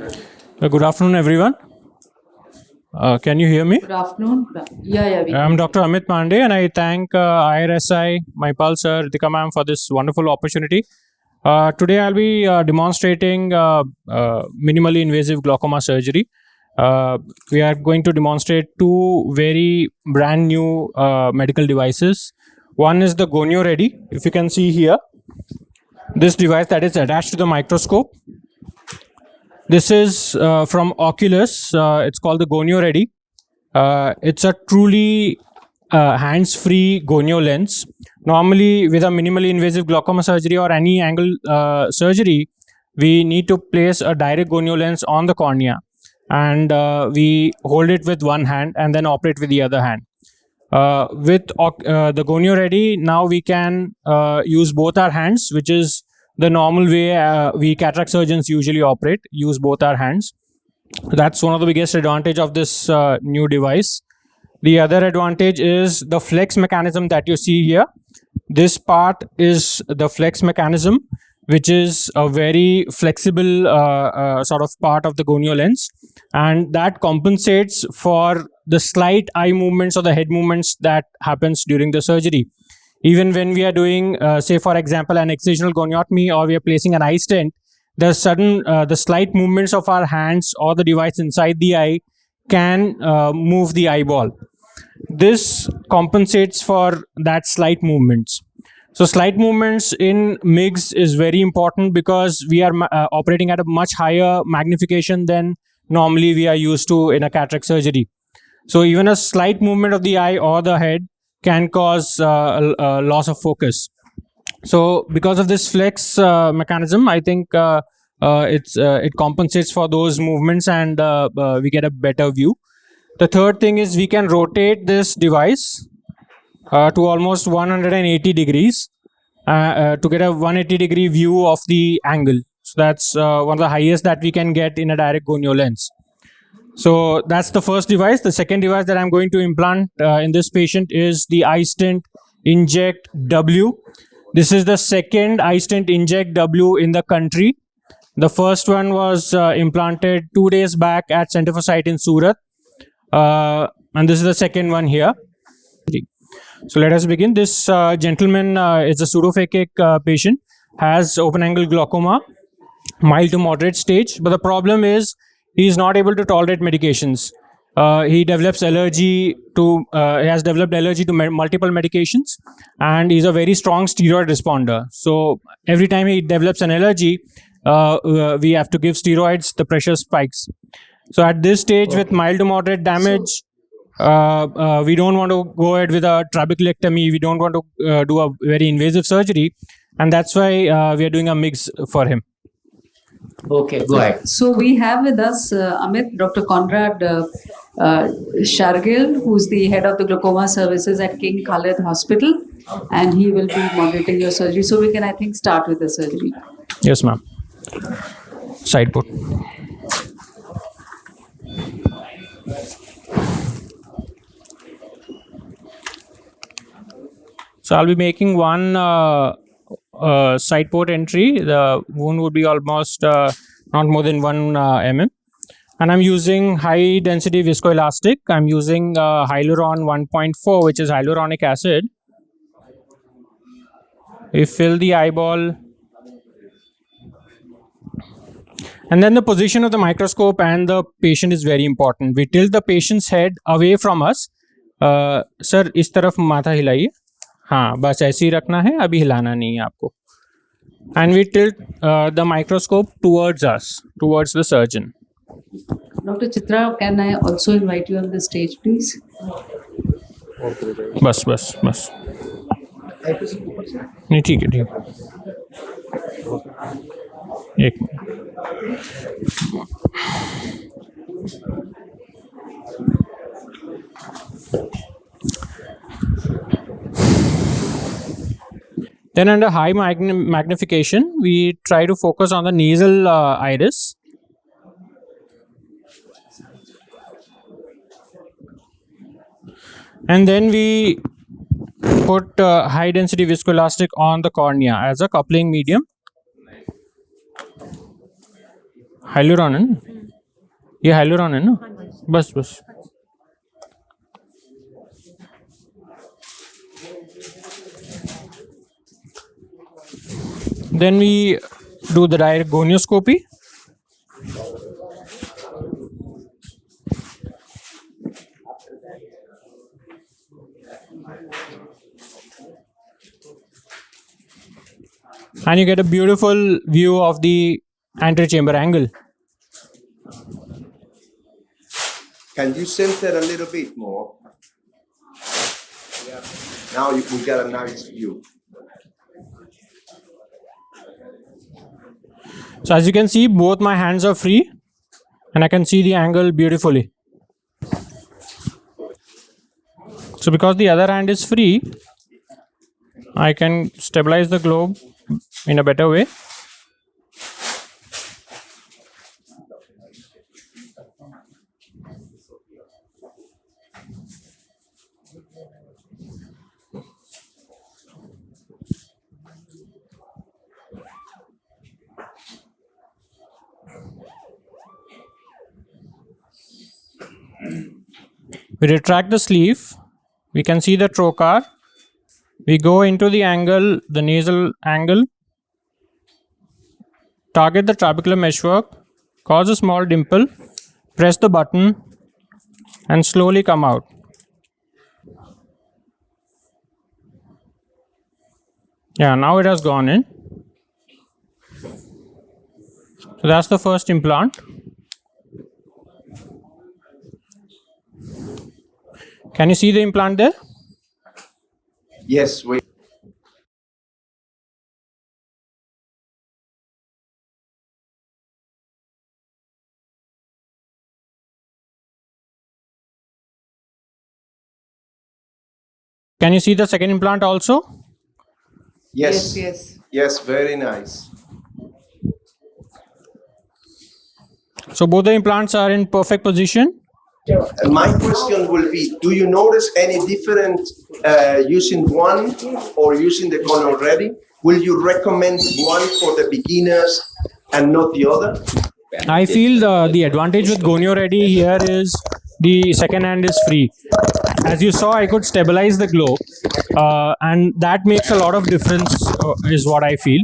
Good afternoon, everyone. Can you hear me? Good afternoon. Yeah. I'm Dr. Amit Pandey, and I thank IIRSI, my pulse, Ritika ma'am, for this wonderful opportunity. Today, I'll be demonstrating minimally invasive glaucoma surgery. We are going to demonstrate two very brand new medical devices. One is the Gonio Ready. If you can see here, this device that is attached to the microscope. This is from Oculus. It's called the Gonio Ready. It's a truly hands-free gonio lens. Normally, with a minimally invasive glaucoma surgery or any angle surgery, we need to place a direct gonio lens on the cornea, and we hold it with one hand and then operate with the other hand. With the Gonio Ready, now we can use both our hands, which is the normal way we cataract surgeons usually operate, use both our hands. That's one of the biggest advantage of this new device. The other advantage is the flex mechanism that you see here. This part is the flex mechanism, which is a very flexible sort of part of the gonio lens, and that compensates for the slight eye movements or the head movements that happens during the surgery. Even when we are doing, say for example, an excisional goniotomy, or we are placing an iStent, the slight movements of our hands or the device inside the eye can move the eyeball. This compensates for that slight movements. So slight movements in MIGS is very important because we are operating at a much higher magnification than normally we are used to in a cataract surgery. So even a slight movement of the eye or the head can cause loss of focus. So because of this flex mechanism, I think it compensates for those movements, and we get a better view. The third thing is we can rotate this device to almost 180 degrees to get a 180-degree view of the angle. So that's one of the highest that we can get in a direct gonio lens. So that's the first device. The second device that I'm going to implant in this patient is the iStent Inject W. This is the second iStent Inject W in the country. The first one was implanted 2 days back at Center for Sight in Surat. And this is the second one here. So let us begin. This gentleman is a pseudophakic patient, has open angle glaucoma, mild to moderate stage. But the problem is he is not able to tolerate medications. He develops allergy to, he has developed allergy to multiple medications, and he's a very strong steroid responder. So every time he develops an allergy, we have to give steroids, the pressure spikes. So at this stage, with mild to moderate damage, we don't want to go ahead with a trabeculectomy. We don't want to do a very invasive surgery, and that's why we are doing a MIGS for him. Okay, go ahead. So we have with us Amit, Dr. Conrad Shargil, who's the head of the glaucoma services at King Khalid Hospital, and he will be monitoring your surgery. So we can, I think, start with the surgery. Yes, ma'am. Side put. So I'll be making one side port entry. The wound would be almost not more than 1 mm. And I'm using high density viscoelastic. I'm using hyaluron 1.4, which is hyaluronic acid. We fill the eyeball. And then the position of the microscope and the patient is very important. We tilt the patient's head away from us. Sir, इस तरफ माथा हिलाइए. हाँ, बस ऐसे ही रखना है, अभी हिलाना नहीं है आपको. And we tilt the microscope towards us, towards the surgeon. Dr. Chitra, can I also invite you on the stage, please? बस नहीं, ठीक है. एक Then under high magnification, we try to focus on the nasal iris. And then we put high density viscoelastic on the cornea as a coupling medium. hyaluronic है ना? ये hyaluronic है ना? बस बस. Then we do the direct gonioscopy. And you get a beautiful view of the anterior chamber angle. Can you center a little bit more? Yeah. Now we got a nice view. So as you can see, both my hands are free and I can see the angle beautifully. So because the other hand is free, I can stabilize the globe in a better way. We retract the sleeve, we can see the trocar, we go into the angle, the nasal angle, target the trabecular meshwork, cause a small dimple, press the button and slowly come out. Yeah, now it has gone in. So that's the first implant. Can you see the implant there? Yes, we. Can you see the second implant also? Yes. Yes. Yes, very nice. So both the implants are in perfect position. And my question will be, do you notice any different using one or using the gun already? Will you recommend one for the beginners and not the other? I feel the advantage with Gonio Ready here is the second hand is free. As you saw, I could stabilize the globe and that makes a lot of difference is what I feel.